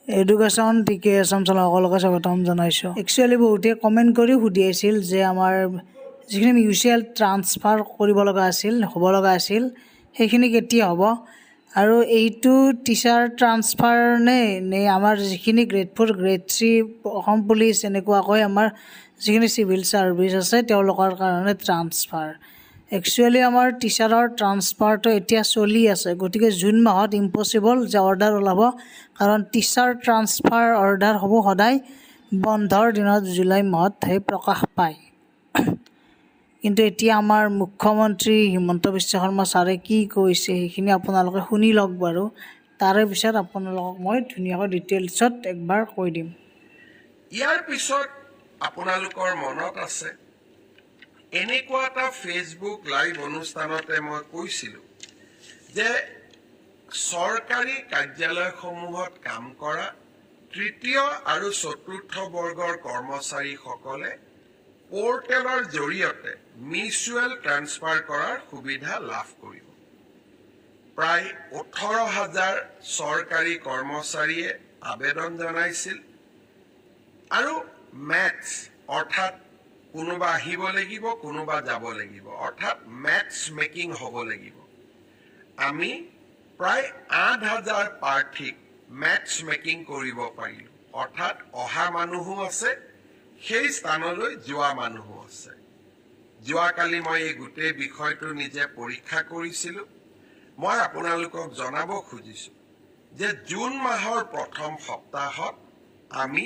Education টিকে আসাম চলা সকলোকে স্বাগতম জনাইছোঁ। একচুৱেলি বহুতে কমেণ্ট কৰি সুধি আছিল যে আমাৰ যিখিনি মিউচুৱেল ট্ৰান্সফাৰ কৰিব লগা আছিল হ'ব লগা আছিল সেইখিনি কেতিয়া হ'ব আৰু এইটো টিচাৰ ট্ৰান্সফাৰ নে আমাৰ যিখিনি গ্ৰেড 4 গ্ৰেড 3 অসম পুলিচ এনেকুৱাকৈ আমাৰ যিখিনি চিভিল ছাৰ্ভিচ আছে তেওঁলোকৰ কাৰণে ট্ৰান্সফাৰ। একচুৱেলি আমাৰ টিচাৰৰ ট্ৰান্সফাৰটো এতিয়া চলি আছে, গতিকে জুন মাহত ইম্পচিবল যে অৰ্ডাৰ ওলাব, কাৰণ টিচাৰ ট্ৰান্সফাৰ অৰ্ডাৰসমূহ সদায় বন্ধৰ দিনত জুলাই মাহতহে প্ৰকাশ পায়। কিন্তু এতিয়া আমাৰ মুখ্যমন্ত্ৰী হিমন্ত বিশ্ব শৰ্মা ছাৰে কি কৈছে সেইখিনি আপোনালোকে শুনি লওক বাৰু, তাৰে পিছত আপোনালোকক মই ধুনীয়াকৈ ডিটেইলছত একবাৰ কৈ দিম। ইয়াৰ পিছত আপোনালোকৰ মনত আছে এনেকুৱা এটা ফেচবুক লাইভ অনুষ্ঠানতে মই কৈছিলোঁ যে চৰকাৰী কাৰ্যালয়সমূহত কাম কৰা তৃতীয় আৰু চতুৰ্থ বৰ্গৰ কৰ্মচাৰীসকলে পৰ্টেলৰ জৰিয়তে মিউচুৱেল ট্ৰান্সফাৰ কৰাৰ সুবিধা লাভ কৰিব। প্ৰায় 18,000 চৰকাৰী কৰ্মচাৰীয়ে আবেদন জনাইছিল আৰু মেটছ অৰ্থাৎ কোনোবা আহিব লাগিব কোনোবা যাব লাগিব, অৰ্থাৎ মেটছ মেকিং হ'ব লাগিব। আমি প্ৰায় 8,000 প্ৰাৰ্থীক মেটছ মেকিং কৰিব পাৰিলোঁ, অৰ্থাৎ অহা মানুহো আছে সেই স্থানলৈ যোৱা মানুহো আছে। যোৱাকালি মই এই গোটেই বিষয়টো নিজে পৰীক্ষা কৰিছিলোঁ। মই আপোনালোকক জনাব খুজিছোঁ যে জুন মাহৰ প্ৰথম সপ্তাহত আমি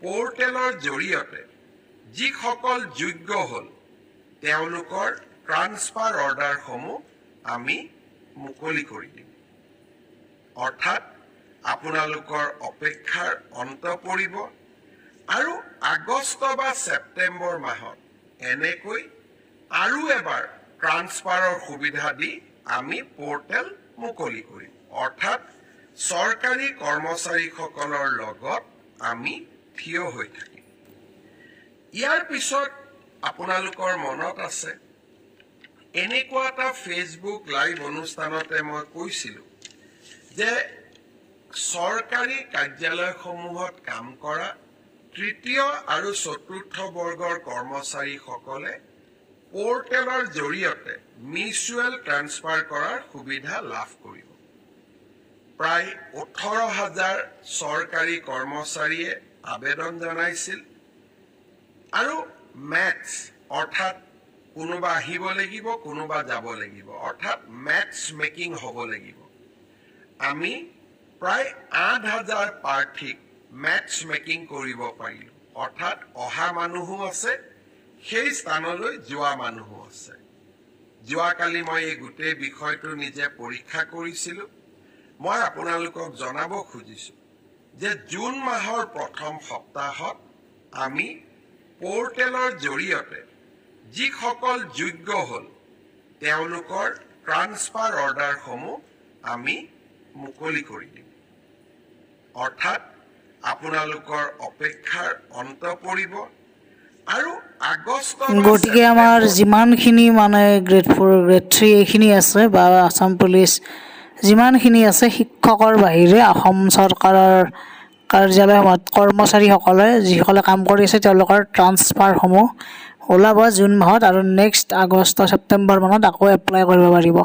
পৰ্টেলৰ জৰিয়তে যিসকল যোগ্য হ'ল তেওঁলোকৰ ট্ৰান্সফাৰ অৰ্ডাৰসমূহ আমি মুকলি কৰি দিম। অৰ্থাৎ আপোনালোকৰ অপেক্ষাৰ অন্ত পৰিব আৰু আগষ্ট বা ছেপ্টেম্বৰ মাহত এনেকৈ আৰু এবাৰ ট্ৰান্সফাৰৰ সুবিধা দি আমি পৰ্টেল মুকলি কৰিম। অৰ্থাৎ চৰকাৰী কৰ্মচাৰীসকলৰ লগত আমি থিয় হৈ থাকিম। ইয়াৰ পিছত আপোনালোকৰ মনত আছে এনেকুৱা এটা ফেচবুক লাইভ অনুষ্ঠানতে মই কৈছিলোঁ যে চৰকাৰী কাৰ্যালয়সমূহত কাম কৰা তৃতীয় আৰু চতুৰ্থ বৰ্গৰ কৰ্মচাৰীসকলে পৰ্টেলৰ জৰিয়তে মিউচুৱেল ট্ৰান্সফাৰ কৰাৰ সুবিধা লাভ কৰিব। প্ৰায় 18,000 চৰকাৰী কৰ্মচাৰীয়ে আবেদন জনাইছিল আৰু মেটছ অৰ্থাৎ কোনোবা আহিব লাগিব কোনোবা যাব লাগিব, অৰ্থাৎ মেটছ মেকিং হ'ব লাগিব। আমি প্ৰায় 8,000 প্ৰাৰ্থীক মেটছ মেকিং কৰিব পাৰিলোঁ, অৰ্থাৎ অহা মানুহো আছে সেই স্থানলৈ যোৱা মানুহো আছে। যোৱাকালি মই এই গোটেই বিষয়টো নিজে পৰীক্ষা কৰিছিলোঁ। মই আপোনালোকক জনাব খুজিছোঁ যে জুন মাহৰ প্ৰথম সপ্তাহত আমি পৰ্টেলৰ জৰিয়তে যিসকল যোগ্য হ'ল তেওঁলোকৰ ট্ৰান্সফাৰ অৰ্ডাৰসমূহ আমি মুকলি কৰি দিম। অৰ্থাৎ আপোনালোকৰ অপেক্ষাৰ অন্ত পৰিব আৰু আগষ্ট গতিকে আমাৰ যিমানখিনি মানে গ্ৰেড 4 গ্ৰেড 3 এইখিনি আছে বা আসাম পুলিচ যিমানখিনি আছে শিক্ষকৰ বাহিৰে অসম চৰকাৰৰ কাৰ্যালয়সমূহত কৰ্মচাৰীসকলে যিসকলে কাম কৰি আছে তেওঁলোকৰ ট্ৰান্সফাৰসমূহ ওলাব জুন মাহত আৰু নেক্সট আগষ্ট ছেপ্টেম্বৰ মানত আকৌ এপ্লাই কৰিব পাৰিব।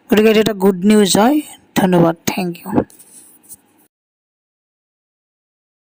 গতিকে এইটো এটা গুড নিউজ হয়। ধন্যবাদ, থেংক ইউ।